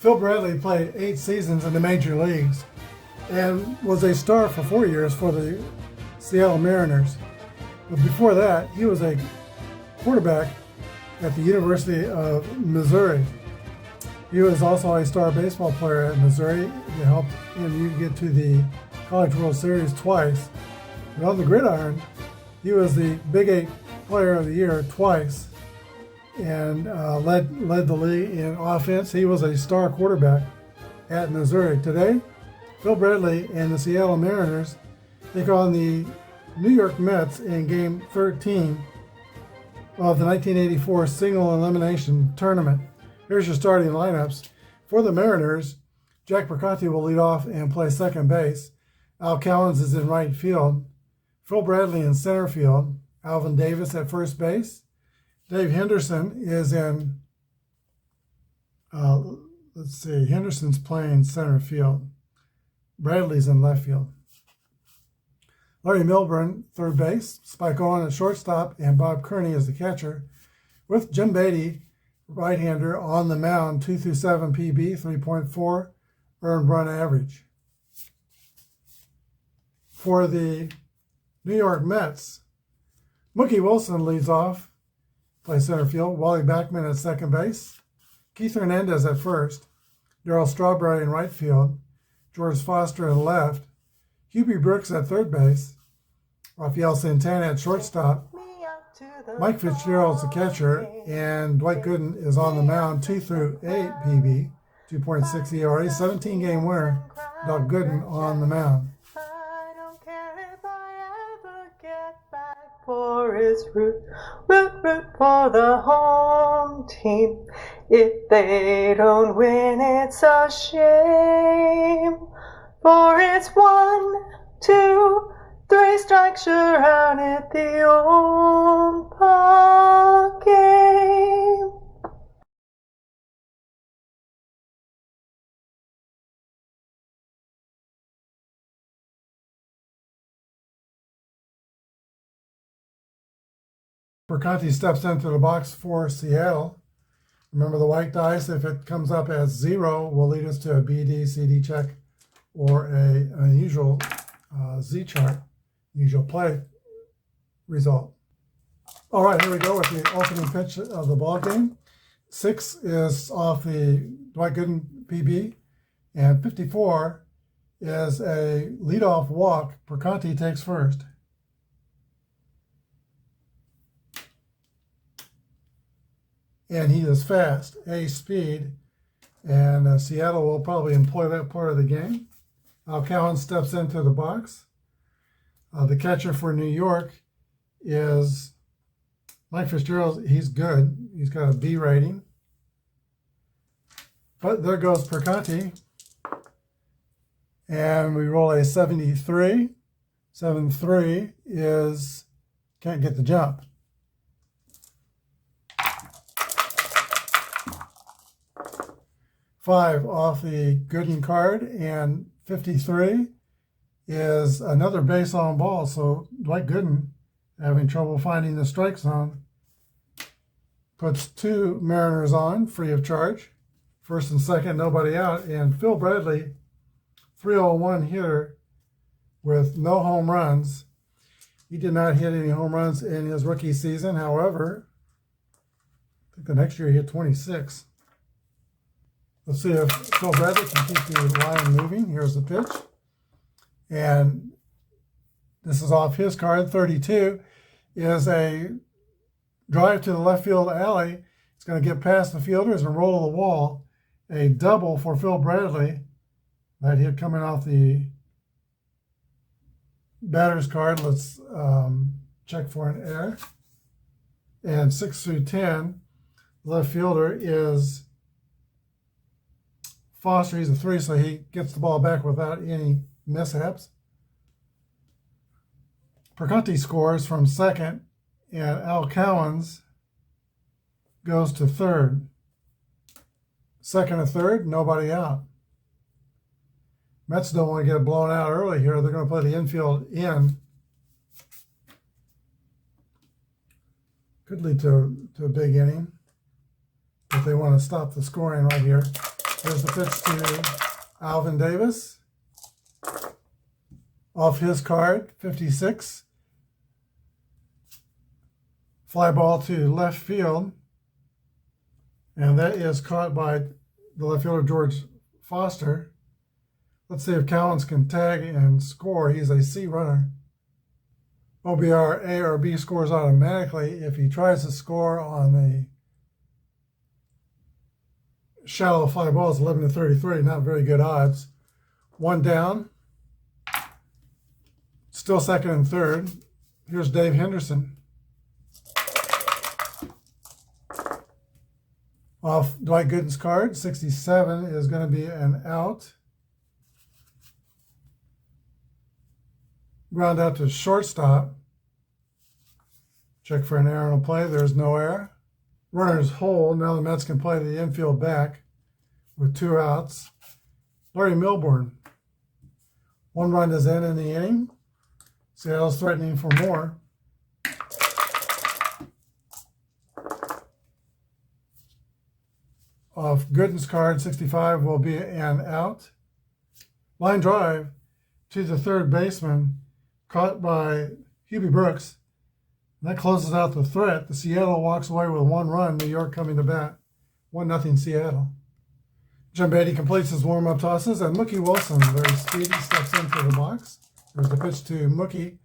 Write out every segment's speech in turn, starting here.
Phil Bradley played 8 seasons in the major leagues and was a star for 4 years for the Seattle Mariners. But before that, he was a quarterback at the University of Missouri. He was also a star baseball player at Missouri. He helped him get to the College World Series twice. And on the gridiron, he was the Big 8 Player of the Year twice and led the league in offense. He was a star quarterback at Missouri. Today, Phil Bradley and the Seattle Mariners take on the New York Mets in Game 13 of the 1984 Single Elimination Tournament. Here's your starting lineups. For the Mariners, Jack Perconti will lead off and play second base. Al Cowens is in right field. Phil Bradley in center field. Alvin Davis at first base. Dave Henderson is in, Henderson's playing center field. Bradley's in left field. Larry Milburn, third base. Spike Owen at shortstop, and Bob Kearney as the catcher, with Jim Beatty, right-hander, on the mound, 2-7 PB, 3.4 earned run average. For the New York Mets, Mookie Wilson leads off, plays center field. Wally Backman at second base. Keith Hernandez at first. Darryl Strawberry in right field. George Foster at left. Hubie Brooks at third base. Rafael Santana at shortstop. Mike Fitzgerald's the catcher, and Dwight Gooden is on the mound, 2-8 PB, 2.6 ERA, 17-game winner. Doug Gooden on the mound. I don't care if I ever get back, for it's root for the home team. If they don't win, it's a shame, for it's 1, 2, 3 strikes, you're out at the old park game. Perconti steps into the box for Seattle. Remember, the white dice, if it comes up as 0, will lead us to a BD, CD check, or an unusual Z chart, usual play result. All right, here we go with the opening pitch of the ball game. 6 is off the Dwight Gooden PB, and 54 is a leadoff walk. Perconti takes first. And he is fast, A speed, and Seattle will probably employ that part of the game. Al Cowens steps into the box. The catcher for New York is Mike Fitzgerald. He's good. He's got a B rating. But there goes Perconti. And we roll a 73. 7-3 is, can't get the jump. Five off the Gooden card, and 53 is another base on ball. So Dwight Gooden, having trouble finding the strike zone, puts 2 Mariners on free of charge. First and second, nobody out. And Phil Bradley, 301 hitter with no home runs. He did not hit any home runs in his rookie season. However, I think the next year he hit 26. Let's see if Phil Bradley can keep the line moving. Here's the pitch. And this is off his card. 32 is a drive to the left field alley. It's going to get past the fielders and roll to the wall. A double for Phil Bradley. That hit coming off the batter's card. Let's check for an error. And 6 through 10, left fielder is Foster. He's a 3, so he gets the ball back without any mishaps. Perconti scores from second, and Al Cowens goes to third. Second and third, nobody out. Mets don't want to get blown out early here. They're going to play the infield in. Could lead to a big inning, but they want to stop the scoring right here. Here's the pitch to Alvin Davis. Off his card, 56. Fly ball to left field. And that is caught by the left fielder, George Foster. Let's see if Cowens can tag and score. He's a C runner. OBR A or B scores automatically. If he tries to score on the shallow fly ball, it's 11 to 33. Not very good odds. One down. Still second and third. Here's Dave Henderson. Off Dwight Gooden's card, 67 is going to be an out. Ground out to shortstop. Check for an error on a play. There's no error. Runner's hold. Now the Mets can play the infield back with 2 outs. Larry Milbourne. 1 run is in the inning. Seattle's threatening for more. Off Gooden's card, 65 will be an out. Line drive to the third baseman, caught by Hubie Brooks. And that closes out the threat. The Seattle walks away with 1 run. New York coming to bat. 1-0 Seattle. Jim Beatty completes his warm-up tosses, and Mookie Wilson, very speedy, steps into the box. There's the pitch to Mookie.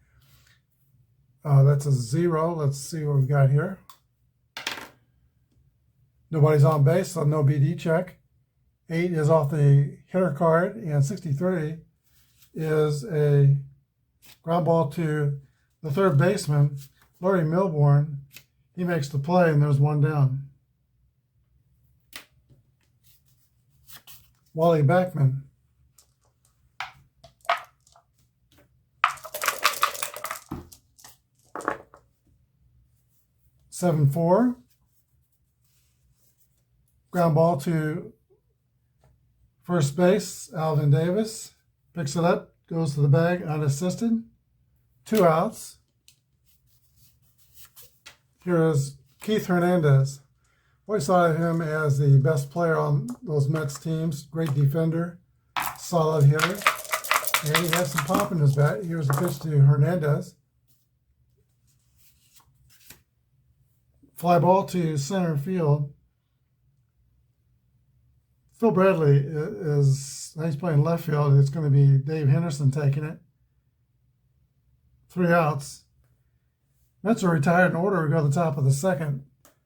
That's a 0. Let's see what we've got here. Nobody's on base, so no BD check. 8 is off the hitter card, and 63 is a ground ball to the third baseman, Larry Milbourne. He makes the play, and there's 1 down. Wally Backman. Seven four. Ground ball to first base, Alvin Davis. Picks it up, goes to the bag unassisted. 2 outs. Here is Keith Hernandez. Always saw him as the best player on those Mets teams. Great defender, solid hitter. And he has some pop in his bat. Here's the pitch to Hernandez. Fly ball to center field. Phil Bradley he's playing left field. It's going to be Dave Henderson taking it. 3 outs. Mets are retired in order. We go to the top of the second.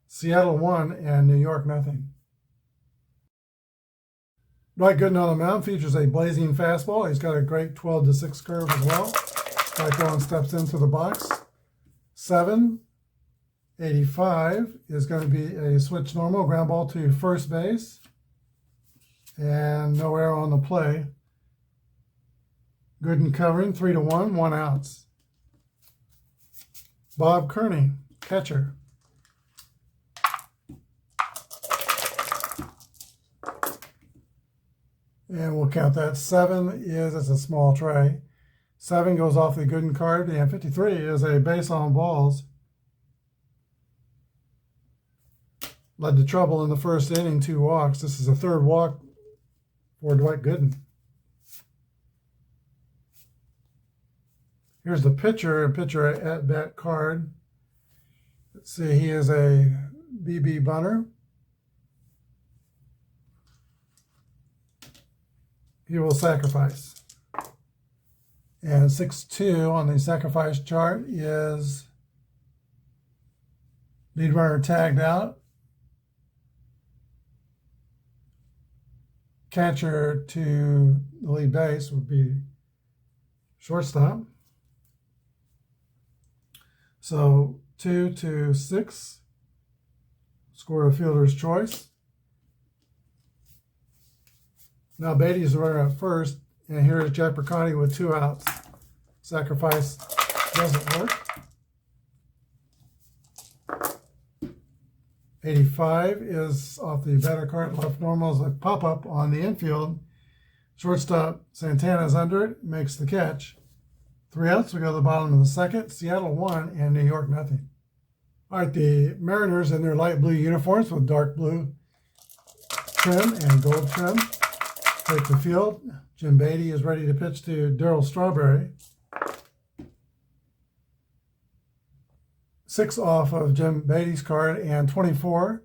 Seattle 1 and New York 0. Dwight Gooden on the mound features a blazing fastball. He's got a great 12-6 curve as well. Dwight Gooden steps into the box. 7. 85 is going to be a switch normal. Ground ball to first base. And no error on the play. Gooden covering 3-1, 1 outs. Bob Kearney, catcher. And we'll count that. 7 it's a small tray. 7 goes off the Gooden card, and 53 is a base on balls. Led to trouble in the first inning, 2 walks. This is the 3rd walk for Dwight Gooden. Here's the pitcher at bat card. Let's see, he is a BB bunter. He will sacrifice. And 6-2 on the sacrifice chart is lead runner tagged out. Catcher to the lead base would be shortstop. So 2-6. Score a fielder's choice. Now Beatty's the runner at first, and here is Jack Percotti with 2 outs. Sacrifice doesn't work. 85 is off the batter cart. Left normal is a pop-up on the infield. Shortstop Santana's under it, makes the catch. 3 outs. We go to the bottom of the second. Seattle 1 and New York 0. All right, the Mariners in their light blue uniforms with dark blue Trim and Gold Trim take the field. Jim Beatty is ready to pitch to Darryl Strawberry. 6 off of Jim Beatty's card, and 24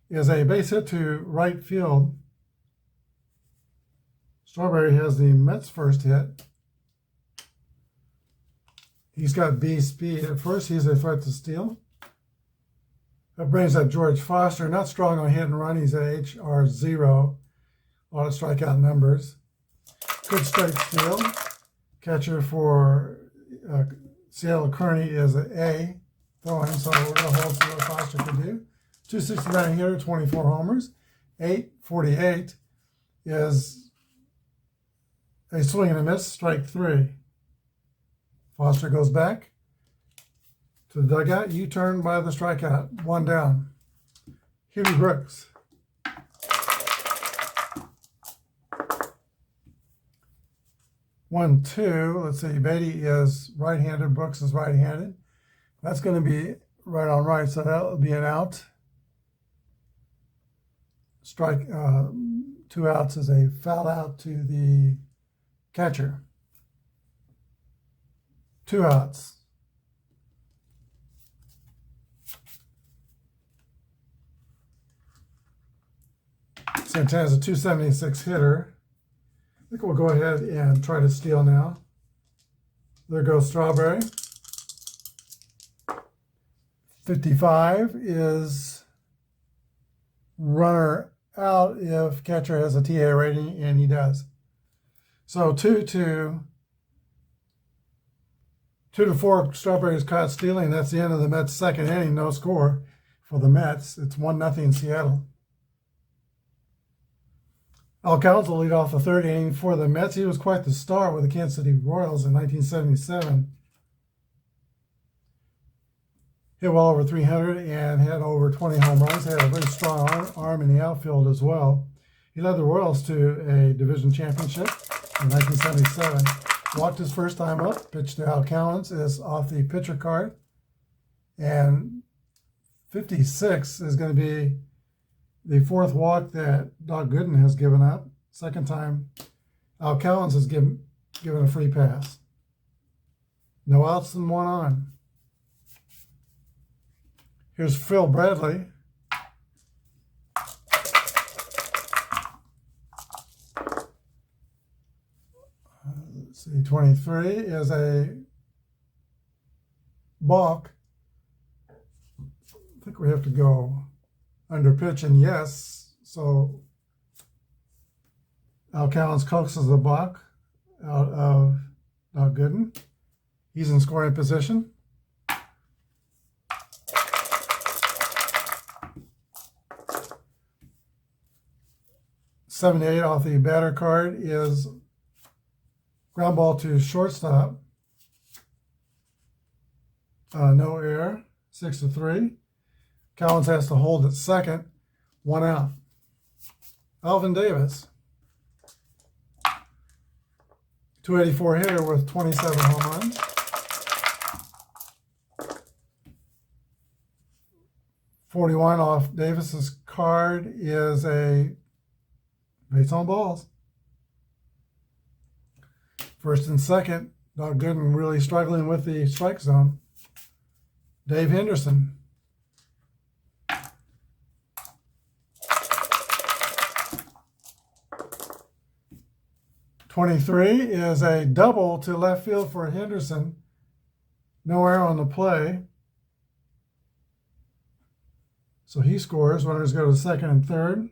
is a base hit to right field. Strawberry has the Mets' first hit. He's got B speed at first. He's a threat to steal. That brings up George Foster. Not strong on hit and run. He's at HR0. A lot of strikeout numbers. Good straight steal. Catcher for Seattle Trny is an A. Throwing, so we're going to hold see what Foster can do. 269 hitter, 24 homers. 848 is a swing and a miss, strike 3. Foster goes back to the dugout. U-turn by the strikeout. 1 down. Huey Brooks. One, two. Let's see. Beatty is right-handed. Brooks is right-handed. That's going to be right on right, so that will be an out. Strike. 2 outs is a foul out to the catcher. 2 outs. Santana's a 276 hitter. I think we'll go ahead and try to steal now. There goes Strawberry. 55 is runner out if catcher has a TA rating, and he does. So 2-4, Strawberry is caught stealing. That's the end of the Mets' second inning. No score for the Mets. It's 1-0 Seattle. Al Council will lead off the third inning for the Mets. He was quite the star with the Kansas City Royals in 1977. Hit well over 300 and had over 20 home runs. Had a very strong arm in the outfield as well. He led the Royals to a division championship in 1977. Walked his first time up. Pitched to Al Cowens is off the pitcher card. And 56 is going to be the 4th walk that Doc Gooden has given up. Second time Al Cowens has given a free pass. No outs and 1 on. Here's Phil Bradley. Let's see, 23 is a balk. I think we have to go under pitch and yes. So Al Cowens coaxes the balk out of Doc Gooden. He's in scoring position. 78 off the batter card is ground ball to shortstop. No error. 6-3. Cowens has to hold at second. 1 out. Alvin Davis. 284 hitter with 27 home runs. .41 off Davis's card is a base on balls. First and second, Doc Gooden really struggling with the strike zone. Dave Henderson. .23 is a double to left field for Henderson. No error on the play. So he scores. Runners go to second and third.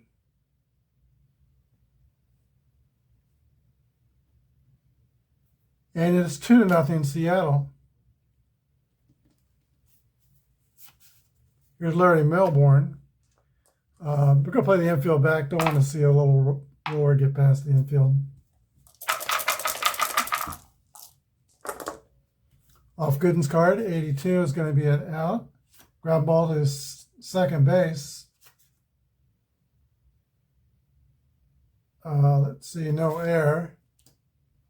And it's 2-0 Seattle. Here's Larry Melbourne. We're going to play the infield back. Don't want to see a little roller get past the infield. Off Gooden's card, 82 is going to be an out. Ground ball to second base. Let's see, no error.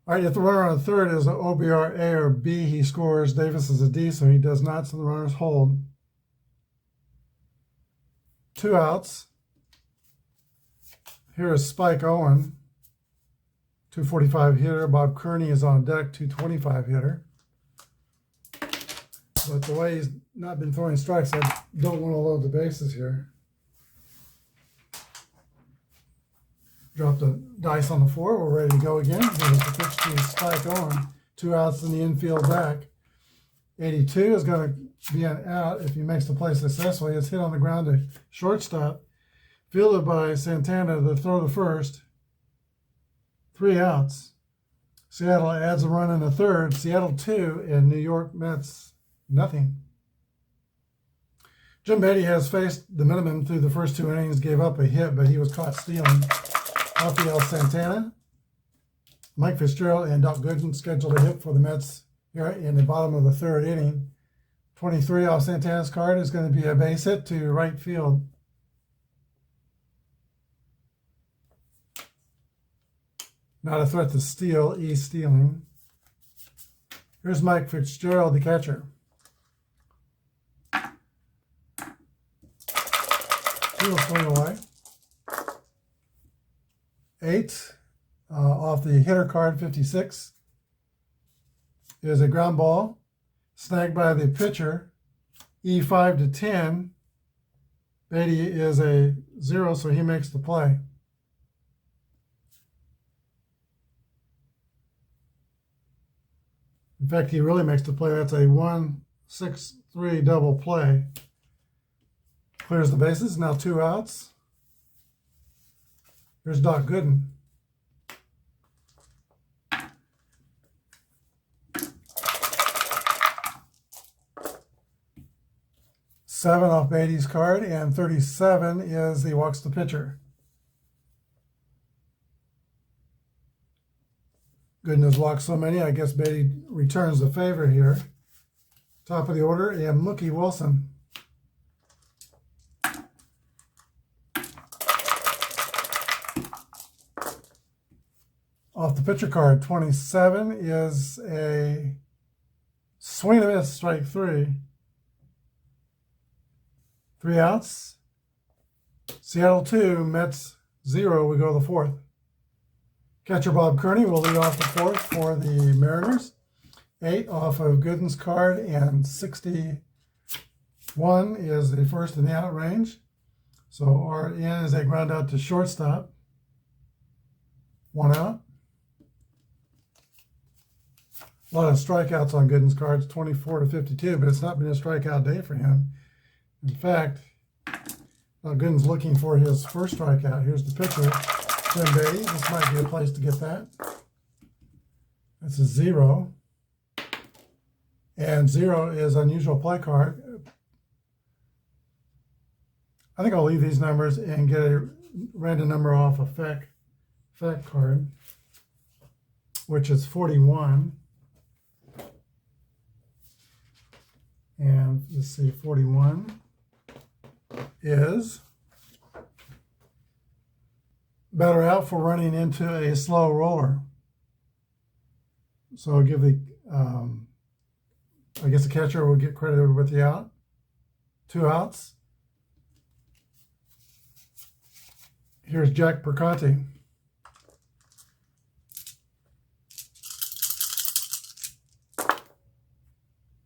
All right, if the runner on third is an OBR A or B, he scores. Davis is a D, so he does not, so the runners hold. 2 outs. Here is Spike Owen, 245 hitter. Bob Kearney is on deck, 225 hitter. But the way he's not been throwing strikes, I don't want to load the bases here. Drop the dice on the floor. We're ready to go again. Here's the pitch to Spike Owen. 2 outs in the infield back. 82 is going to be an out if he makes the play successfully. It's hit on the ground to shortstop. Fielded by Santana to throw to first. 3 outs. Seattle adds a run in the third. Seattle 2 and New York Mets nothing. Jim Beatty has faced the minimum through the first 2 innings, gave up a hit, but he was caught stealing. Rafael Santana, Mike Fitzgerald, and Doc Gooden scheduled a hit for the Mets here in the bottom of the 3rd inning. 23 off Santana's card is going to be a base hit to right field. Not a threat to steal, stealing. Here's Mike Fitzgerald, the catcher. He will swing away. 8 off the hitter card, 56, is a ground ball snagged by the pitcher. E5 to 10. Beatty is a 0, so he makes the play. In fact, he really makes the play. That's a 1-6-3 double play. Clears the bases. Now 2 outs. Here's Doc Gooden. Seven off Beatty's card, and 37 is he walks the pitcher. Gooden has walked so many, I guess Beatty returns the favor here. Top of the order, and Mookie Wilson. Off the pitcher card, 27 is a swing and a miss, strike 3. 3 outs. Seattle 2, Mets 0. We go to the 4th. Catcher Bob Kearney will lead off the 4th for the Mariners. 8 off of Gooden's card, and 61 is the first in the out range. So RN is a ground out to shortstop. 1 out. A lot of strikeouts on Gooden's cards, 24 to 52, but it's not been a strikeout day for him. In fact, Gooden's looking for his first strikeout. Here's the pitcher, Jim Beatty. This might be a place to get that. That's a 0. And 0 is unusual play card. I think I'll leave these numbers and get a random number off a fact card, which is 41. And let's see, 41 is batter out for running into a slow roller. So I'll give the, I guess the catcher will get credited with the out. 2 outs. Here's Jack Perconti.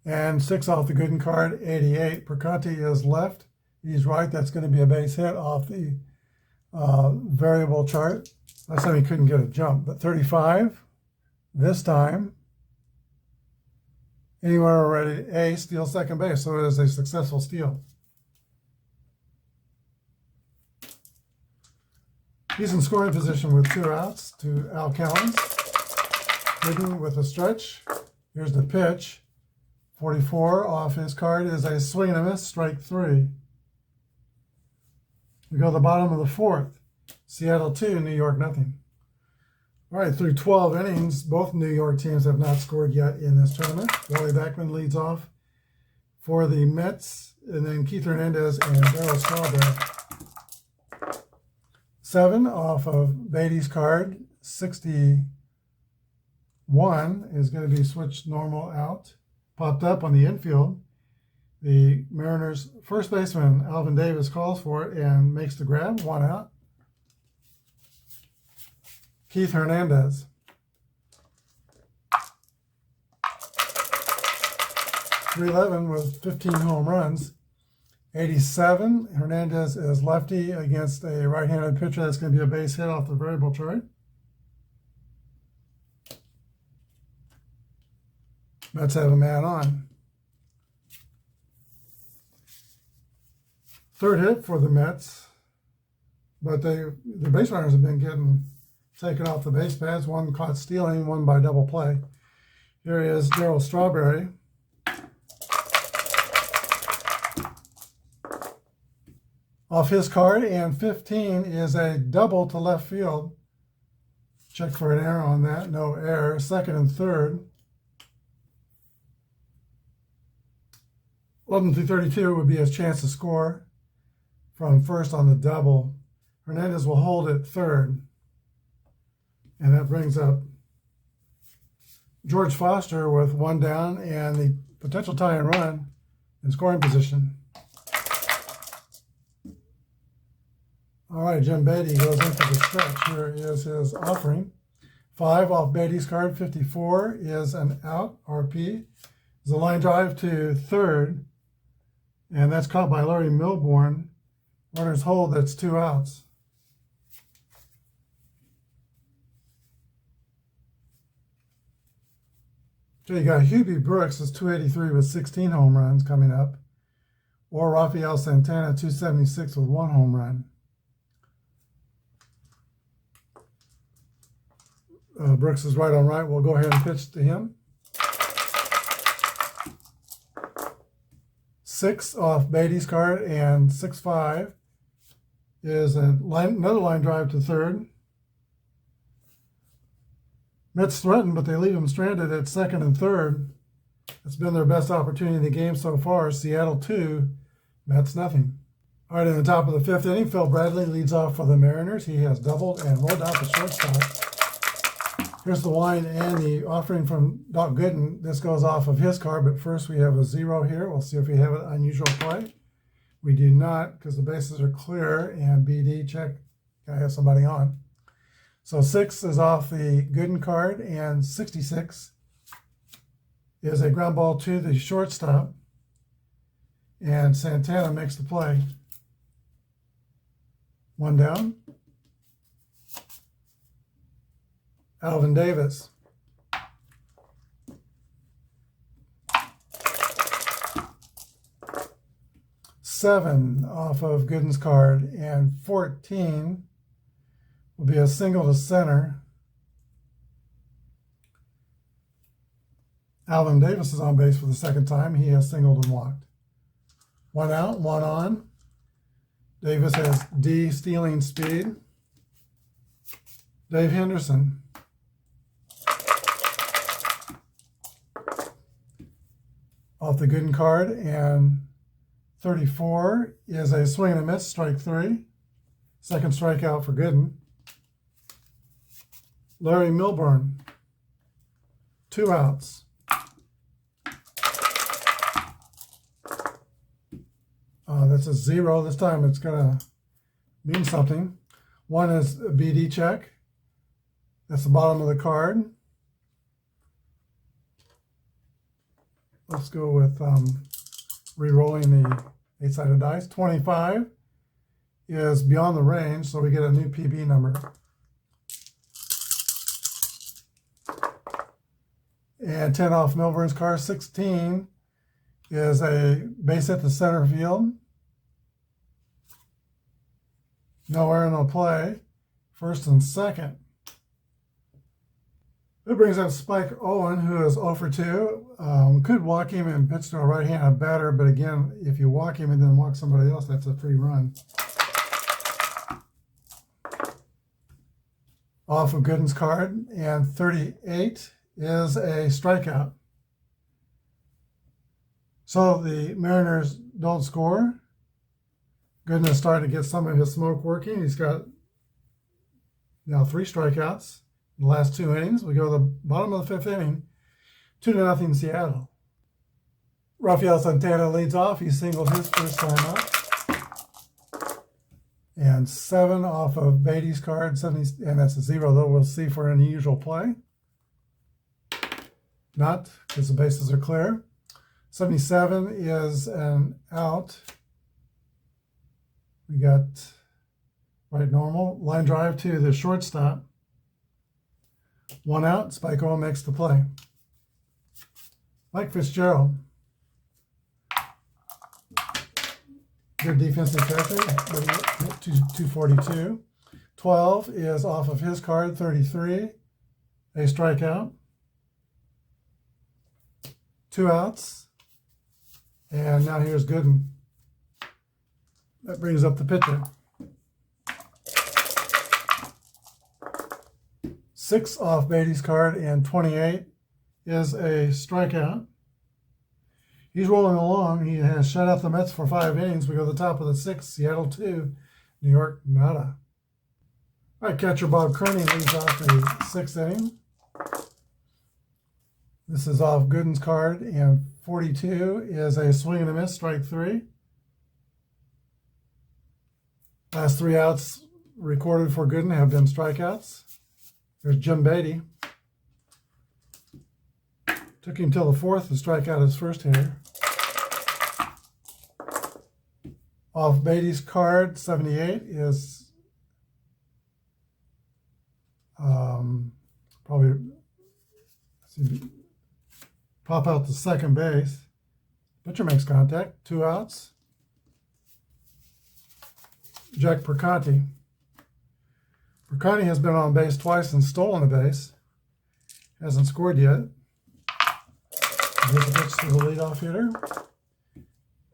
And 6 off the Gooden card, 88. Perconti is left. He's right. That's going to be a base hit off the variable chart. Last time he couldn't get a jump. But 35, this time, anyone already A, steals second base. So it is a successful steal. He's in scoring position with 2 outs to Al Callens. Gooden with a stretch. Here's the pitch. 44 off his card is a swing and a miss, strike 3. We go to the bottom of the 4th. Seattle 2, New York nothing. All right, through 12 innings, both New York teams have not scored yet in this tournament. Wally Backman leads off for the Mets, and then Keith Hernandez and Darryl Strawberry. 7 off of Beatty's card, 61 is going to be switched normal out. Popped up on the infield. The Mariners' first baseman, Alvin Davis, calls for it and makes the grab. 1 out. Keith Hernandez. .311 with 15 home runs. 87, Hernandez is lefty against a right-handed pitcher. That's going to be a base hit off the variable chart. Mets have a man on. Third hit for the Mets, but the base runners have been getting taken off the base pads. One caught stealing, one by double play. Here is Darryl Strawberry. Off his card, and 15 is a double to left field. Check for an error on that. No error. Second and third. 11 through 32 would be his chance to score from first on the double. Hernandez will hold at third. And that brings up George Foster with one down and the potential tie and run in scoring position. All right, Jim Beatty goes into the stretch. Here is his offering. 5 off Beatty's card. 54 is an out, RP. It's a line drive to third, and that's caught by Larry Milbourne. Runners hold, that's 2 outs. So you got Hubie Brooks is 283 with 16 home runs coming up, or Rafael Santana 276 with 1 home run. Brooks is right on right. We'll go ahead and pitch to him. 6 off Beatty's card, and 6-5 is another line drive to third. Mets threaten, but they leave him stranded at second and third. It's been their best opportunity in the game so far. Seattle 2, Mets nothing. All right, in the top of the 5th inning, Phil Bradley leads off for the Mariners. He has doubled and rolled out the shortstop. Here's the wine and the offering from Doc Gooden. This goes off of his card, but first we have a 0 here. We'll see if we have an unusual play. We do not, because the bases are clear, and BD, check, I have somebody on. So 6 is off the Gooden card, and 66 is a ground ball to the shortstop, and Santana makes the play. 1 down. Alvin Davis. 7 off of Gooden's card, and 14 will be a single to center. Alvin Davis is on base for the second time. He has singled and walked. 1 out, 1 on. Davis has D stealing speed. Dave Henderson. Off the Gooden card, and 34 is a swing and a miss, strike 3. Second strikeout for Gooden. Larry Milbourne, 2 outs. That's a 0. This time it's going to mean something. 1 is a BD check. That's the bottom of the card. Let's go with re-rolling the 8-sided dice. 25 is beyond the range, so we get a new PB number. And 10 off Milburn's car. 16 is a base hit to center field. No error, no play. First and second. That brings up Spike Owen, who is 0 for 2. Could walk him and pitch to a right-handed batter, but again, if you walk him and then walk somebody else, that's a free run. Off of Gooden's card, and 38 is a strikeout. So the Mariners don't score. Gooden is starting to get some of his smoke working. He's got now 3 strikeouts in the last 2 innings. We go to the bottom of the 5th inning, 2-0 Seattle. Rafael Santana leads off. He singled his first time up. And 7 off of Beatty's card, 70, and that's a 0, though. We'll see for an unusual play. Not, because the bases are clear. 77 is an out. We got right normal. Line drive to the shortstop. 1 out. Spike Owen makes the play. Mike Fitzgerald. Good defensive character. 242. 12 is off of his card. 33. A strikeout. 2 outs. And now here's Gooden. That brings up the pitcher. 6 off Beatty's card, and 28 is a strikeout. He's rolling along. He has shut out the Mets for 5 innings. We go to the top of the 6th. Seattle 2, New York nada. All right, catcher Bob Trny leads off the 6th inning. This is off Gooden's card, and 42 is a swing and a miss, strike 3. Last 3 outs recorded for Gooden have been strikeouts. There's Jim Beatty. Took him till the 4th to strike out his first hitter. Off Beatty's card, 78 is probably pop out to second base. Pitcher makes contact. 2 outs. Jack Perconti. Perconti has been on base twice and stolen a base. Hasn't scored yet. Here's a pitch to the leadoff hitter.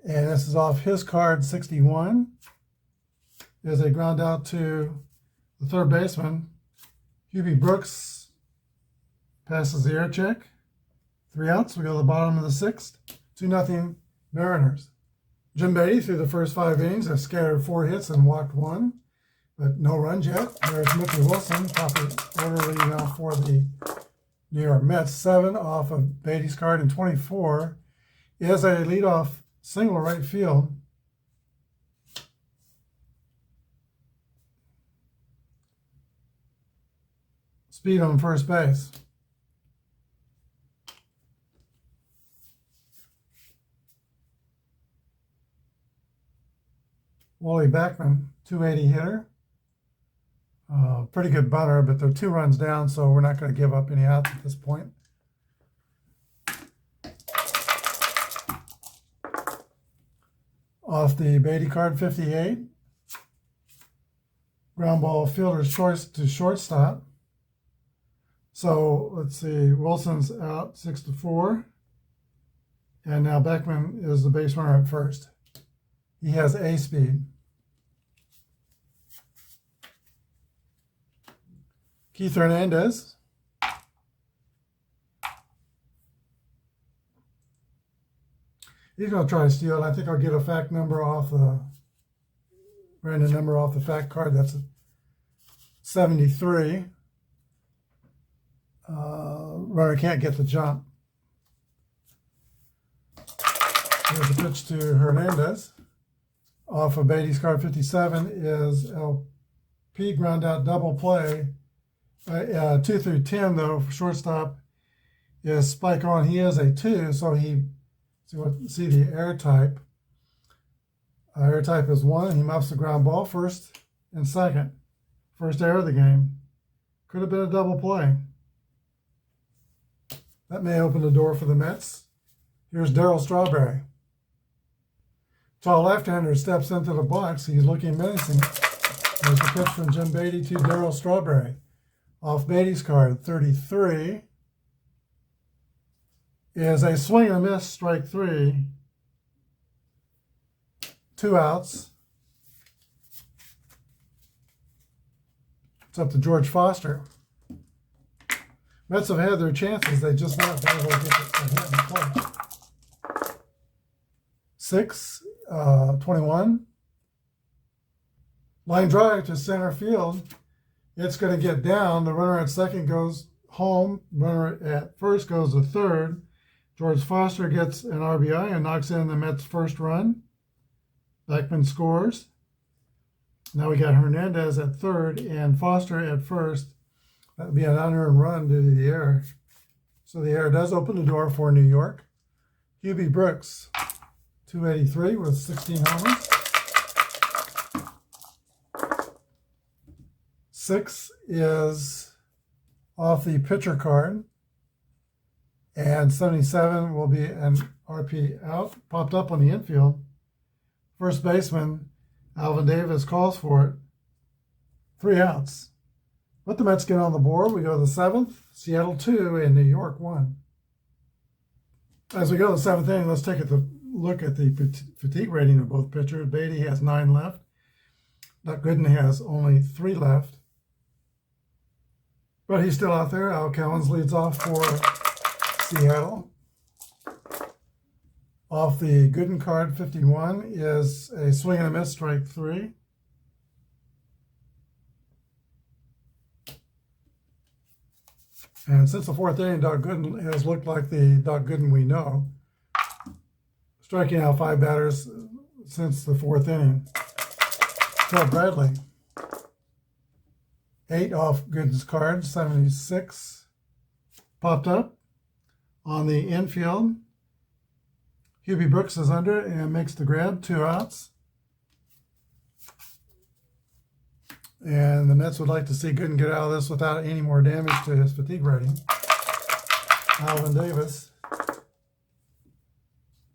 And this is off his card, 61. There's a ground out to the third baseman. Hubie Brooks passes the air check. 3 outs. We go to the bottom of the 6th. 2-0 Mariners. Jim Beatty, through the first 5 innings, has scattered 4 hits and walked 1, but no runs yet. There's Mickey Wilson, top of the order leading off for the New York Mets. 7 off of Beatty's card, and 24 is a leadoff single right field. Speed on first base. Wally Backman, 280 hitter. Pretty good bunter, but they're 2 runs down, so we're not going to give up any outs at this point. Off the Beatty card, 58. Ground ball fielder's choice to shortstop. So let's see, Wilson's out 6-4. And now Beckman is the base runner at first. He has A speed. Keith Hernandez. He's going to try to steal it. I think I'll get a fact number off the random number off the fact card. That's a 73. Runner can't get the jump. Here's a pitch to Hernandez. Off of Beatty's card, 57 is LP ground out double play. 2 through 10 though for shortstop is Spike on. He is a 2, so he see the air type. Air type is 1. He muffs the ground ball first and second. First error of the game. Could have been a double play. That may open the door for the Mets. Here's Darryl Strawberry. Tall left-hander steps into the box. He's looking menacing. There's a pitch from Jim Beatty to Darryl Strawberry. Off Beatty's card, 33 is a swing and a miss, strike 3. 2 outs. It's up to George Foster. Mets have had their chances. They just not been able to get it ahead and play. 6, 21. Line drive to center field. It's going to get down. The runner at second goes home. Runner at first goes to third. George Foster gets an RBI and knocks in the Mets' first run. Beckman scores. Now we got Hernandez at third and Foster at first. That would be an unearned run due to the error. So the error does open the door for New York. Hubie Brooks, 283 with 16 homers. 6 is off the pitcher card. And 77 will be an RP out, popped up on the infield. First baseman, Alvin Davis, calls for it. 3 outs. Let the Mets get on the board. We go to the 7th, Seattle 2 and New York 1. As we go to the 7th inning, let's take a look at the fatigue rating of both pitchers. Beatty has 9 left. Doc Gooden has only 3 left. But he's still out there. Al Cowens leads off for Seattle. Off the Gooden card, 51 is a swing and a miss, strike 3. And since the 4th inning, Doc Gooden has looked like the Doc Gooden we know, striking out 5 batters since the 4th inning. Phil Bradley, 8 off Gooden's card, 76, popped up. On the infield, Hubie Brooks is under and makes the grab, 2 outs. And the Mets would like to see Gooden get out of this without any more damage to his fatigue rating. Alvin Davis,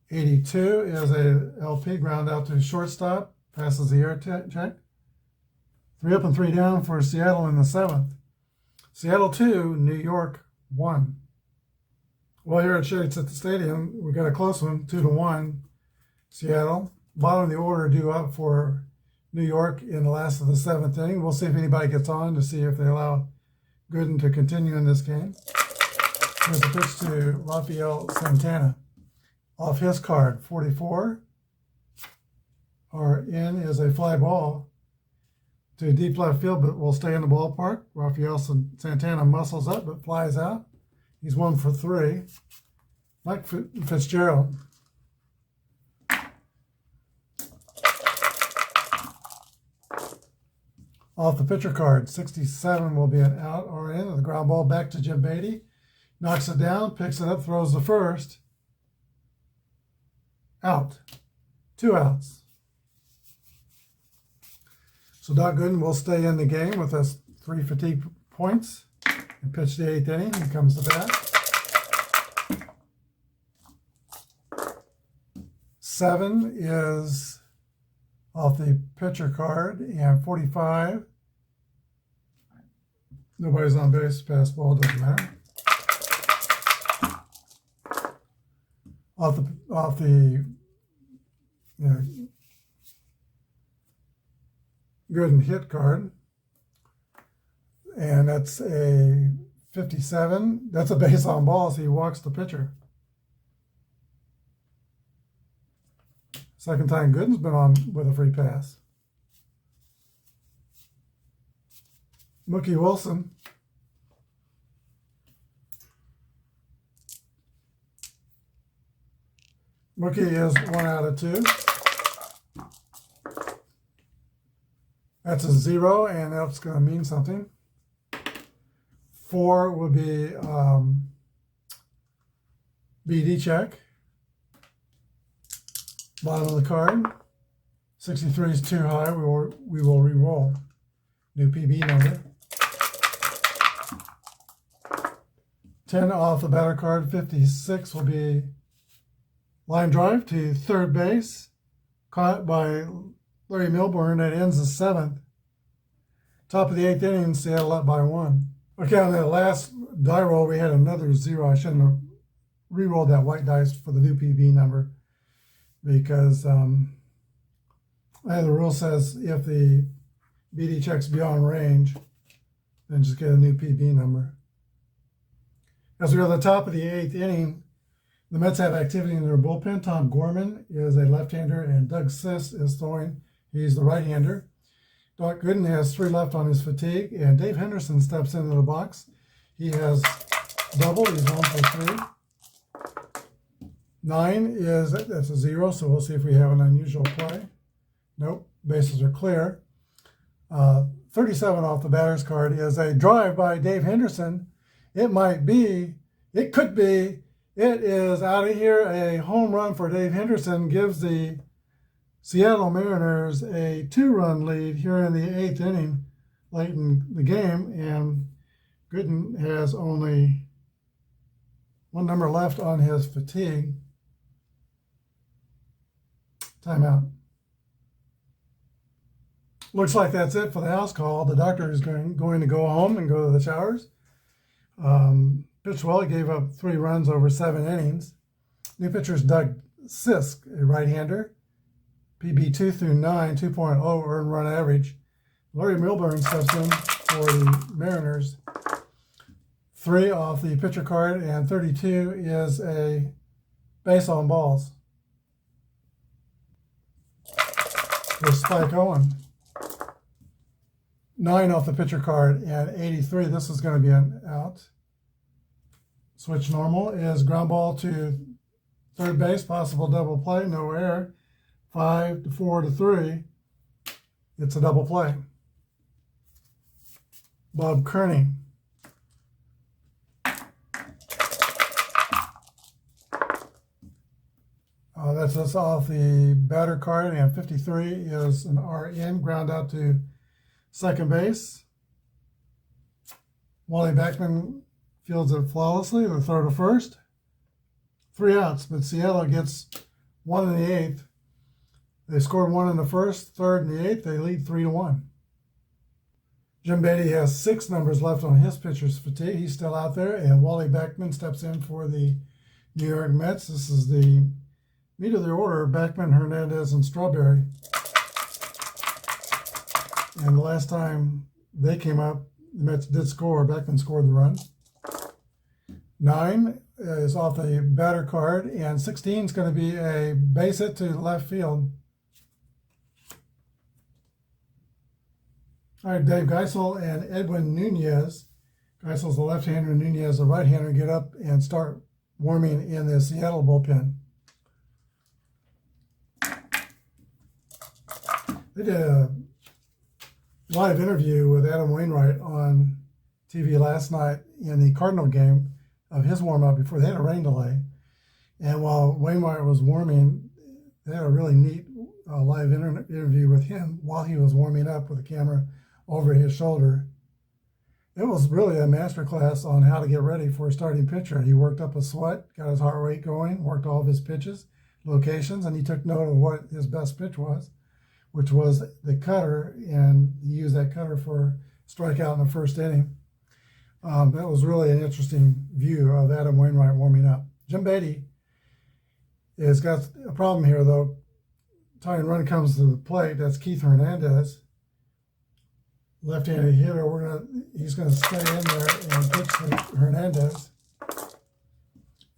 82, is a LP ground out to shortstop, passes the air check. 3 up and 3 down for Seattle in the 7th. Seattle 2, New York 1. Well, here at Shades at the Stadium, we got a close one, 2-1, Seattle. Bottom of the order due up for New York in the last of the 7th inning. We'll see if anybody gets on to see if they allow Gooden to continue in this game. Here's a pitch to Rafael Santana. Off his card, 44. Our in is a fly ball to deep left field, but will stay in the ballpark. Rafael Santana muscles up, but flies out. He's 1 for 3. Mike Fitzgerald. Off the pitcher card, 67 will be an out or in. The ground ball back to Jim Beatty. Knocks it down, picks it up, throws the first. Out. 2 outs. So Doc Gooden will stay in the game with us 3 fatigue points and pitch the 8th inning. He comes to bat. 7 is off the pitcher card, and 45. Nobody's on base, pass ball, doesn't matter. Off the Gooden hit card, and that's a 57. That's a base on ball, so he walks the pitcher. Second time Gooden's been on with a free pass. Mookie Wilson. Mookie is 1 out of 2. That's a 0, and that's going to mean something. 4 would be BD check. Bottom of the card. 63 is too high. We will re-roll. New PB number. 10 off the batter card. 56 will be line drive to third base. Caught by Larry Milburn. That ends the 7th. Top of the 8th inning, Seattle up by 1. Okay, on the last die roll, we had another 0. I shouldn't have re-rolled that white dice for the new PB number, because the rule says if the BD check's beyond range, then just get a new PB number. As we go to the top of the 8th inning, the Mets have activity in their bullpen. Tom Gorman is a left-hander, and Doug Sis is throwing. He's the right-hander. Doc Gooden has 3 left on his fatigue, and Dave Henderson steps into the box. He has doubled. He's 1 for 3. 9 that's a 0, so we'll see if we have an unusual play. Nope, bases are clear. 37 off the batter's card is a drive by Dave Henderson. It might be, it could be, it is out of here. A home run for Dave Henderson gives the Seattle Mariners a 2-run lead here in the 8th inning, late in the game, and Gooden has only one number left on his fatigue. Timeout. Looks like that's it for the house call. The doctor is going to go home and go to the showers. Pitched well. He gave up 3 runs over 7 innings. New pitcher is Doug Sisk, a right-hander. PB 2 through 9, 2.0 earned run average. Larry Milburn steps in for the Mariners. 3 off the pitcher card, and 32 is a base on balls for Spike Owen. 9 off the pitcher card, and 83, this is going to be an out. Switch normal is ground ball to third base, possible double play, no error. 5 to 4 to 3, it's a double play. Bob Kearney. That's us off the batter card, and 53 is an RN, ground out to second base. Wally Backman fields it flawlessly, the throw to first. 3 outs, but Seattle gets 1 in the 8th. They scored 1 in the first, 3rd, and the 8th. They lead 3-1. Jim Beatty has 6 numbers left on his pitcher's fatigue. He's still out there, and Wally Backman steps in for the New York Mets. This is the meat of the order: Backman, Hernandez, and Strawberry. And the last time they came up, the Mets did score. Backman scored the run. 9 is off the batter card, and 16 is going to be a base hit to left field. All right, Dave Geisel and Edwin Nunez. Geisel's the left-hander, Nunez the right-hander, get up and start warming in the Seattle bullpen. They did a live interview with Adam Wainwright on TV last night in the Cardinal game of his warm-up before they had a rain delay. And while Wainwright was warming, they had a really neat live interview with him while he was warming up with the camera over his shoulder. It was really a masterclass on how to get ready for a starting pitcher. He worked up a sweat, got his heart rate going, worked all of his pitches, locations, and he took note of what his best pitch was, which was the cutter, and he used that cutter for strikeout in the first inning. That was really an interesting view of Adam Wainwright warming up. Jim Beatty has got a problem here, though. Tying run comes to the plate. That's Keith Hernandez, left-handed hitter. He's gonna stay in there and pitch to Hernandez.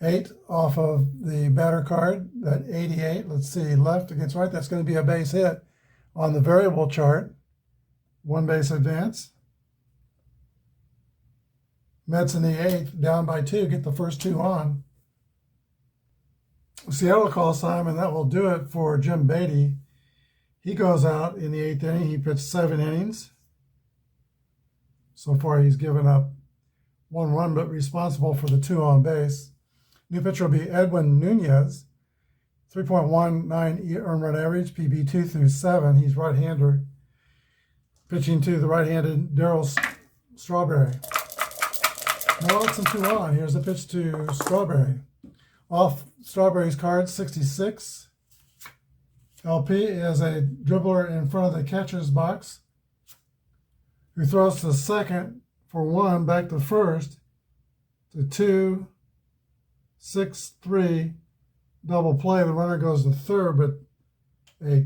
8 off of the batter card. That 88. Let's see, left against right. That's going to be a base hit on the variable chart. 1 base advance. Mets in the 8th, down by 2, get the first 2 on. Seattle calls time, and that will do it for Jim Beatty. He goes out in the 8th inning. He pitched 7 innings. So far, he's given up 1 run, but responsible for the 2 on base. New pitcher will be Edwin Nunez. 3.19 earned run average, PB 2 through 7. He's right-hander. Pitching to the right-handed Darryl Strawberry. No outs and 2 on. Here's the pitch to Strawberry. Off Strawberry's card, 66. LP is a dribbler in front of the catcher's box who throws to second for 1, back to first, to 2, 6, 3, double play. The runner goes to third, but a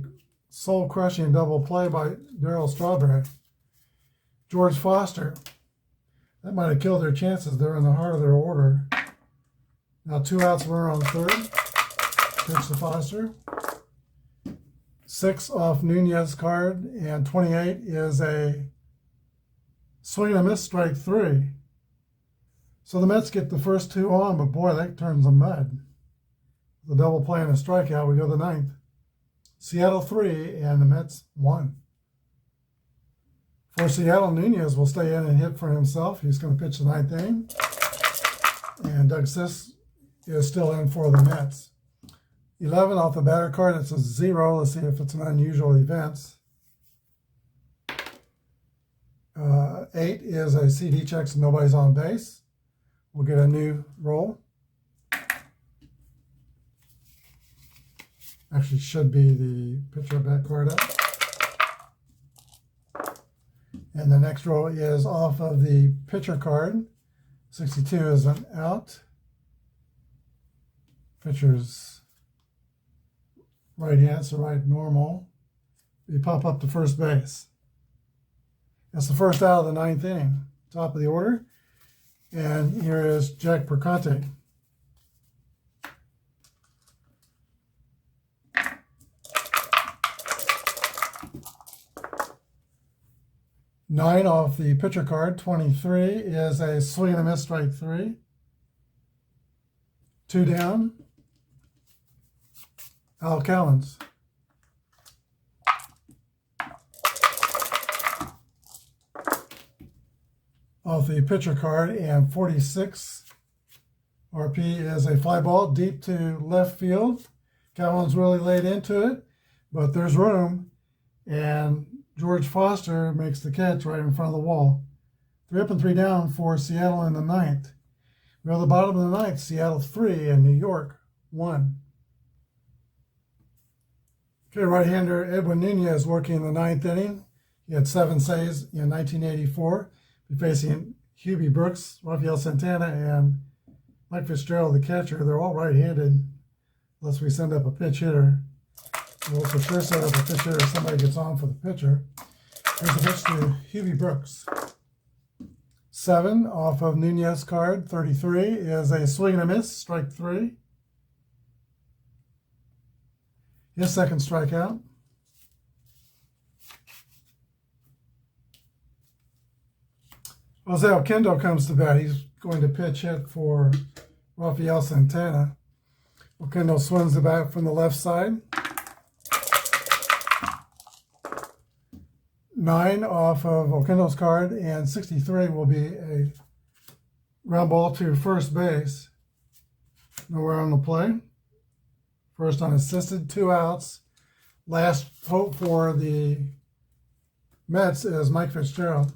soul-crushing double play by Darryl Strawberry. George Foster. That might have killed their chances. They're in the heart of their order. Now 2 outs, runner on third. Pitch to Foster. 6 off Nunez's card, and 28 is a swing and a miss, strike 3. So the Mets get the first 2 on, but boy, that turns the mud. The double play and a strikeout, we go to the 9th. Seattle 3 and the Mets 1. For Seattle, Nunez will stay in and hit for himself. He's going to pitch the ninth inning. And Doug Sis is still in for the Mets. 11 off the batter card. It's a 0. Let's see if it's an unusual event. 8 is a CD checks and nobody's on base. We'll get a new roll. Actually, should be the pitcher of that card up. And the next roll is off of the pitcher card. 62 is an out. Pitcher's right hand, so right normal. You pop up to first base. That's the first out of the ninth inning. Top of the order. And here is Jack Perconte. Nine off the pitcher card. 23 is a swing and a miss, strike 3. 2 down. Al Cowens. Off the pitcher card, and 46 RP is a fly ball deep to left field. Cowens really laid into it, but there's room, and George Foster makes the catch right in front of the wall. 3 up and 3 down for Seattle in the ninth. We're at the bottom of the ninth. Seattle 3 and New York 1. Okay, right-hander Edwin Nunez working in the ninth inning. He had 7 saves in 1984. Be facing Hubie Brooks, Rafael Santana, and Mike Fitzgerald, the catcher. They're all right-handed, unless we send up a pinch hitter. We'll for sure set up a pitch hitter if somebody gets on for the pitcher. Here's the pitch to Hubie Brooks. 7 off of Nunez card. 33 is a swing and a miss, strike 3. His second strikeout. Jose Oquendo comes to bat. He's going to pitch hit for Rafael Santana. Oquendo swings the bat from the left side. 9 off of Oquendo's card, and 63 will be a ground ball to first base. Nowhere on the play. First unassisted, 2 outs. Last hope for the Mets is Mike Fitzgerald.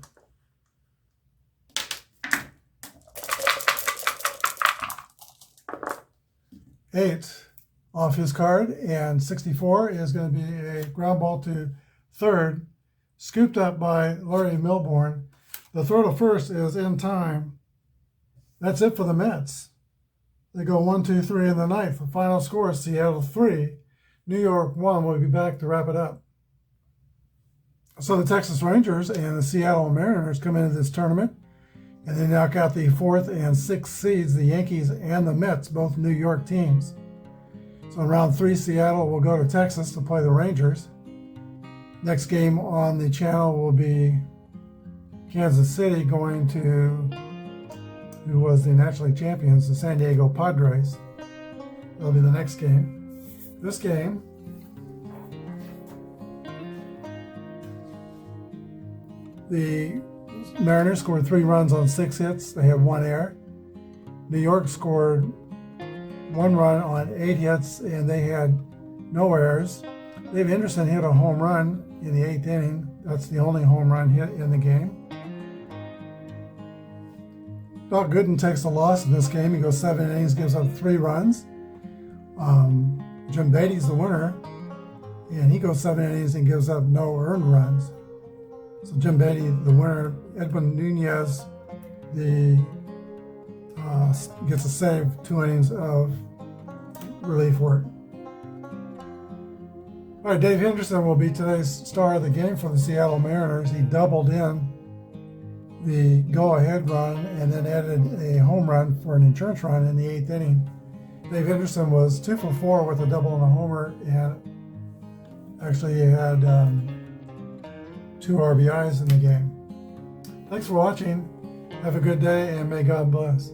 8 off his card, and 64 is going to be a ground ball to third, scooped up by Larry Milbourne. The throw to first is in time. That's it for the Mets. They go 1, 2, 3 in the ninth. The final score is Seattle 3, New York 1. We'll be back to wrap it up. So the Texas Rangers and the Seattle Mariners come into this tournament, and they knock out the 4th and 6th seeds, the Yankees and the Mets, both New York teams. So in round 3, Seattle will go to Texas to play the Rangers. Next game on the channel will be Kansas City going to, who was the National League champions, the San Diego Padres. That'll be the next game. This game, the Mariners scored 3 runs on 6 hits. They had 1 error. New York scored 1 run on 8 hits, and they had no errors. Dave Henderson hit a home run in the 8th inning. That's the only home run hit in the game. Doc Gooden takes the loss in this game. He goes 7 innings, gives up 3 runs. Jim Beatty's the winner, and he goes 7 innings and gives up no earned runs. So Jim Beatty, the winner. Edwin Nunez, gets a save, 2 innings of relief work. All right, Dave Henderson will be today's star of the game for the Seattle Mariners. He doubled in the go-ahead run and then added a home run for an insurance run in the 8th inning. Dave Henderson was 2 for 4 with a double and a homer, and actually he had 2 RBIs in the game. Thanks for watching. Have a good day, and may God bless.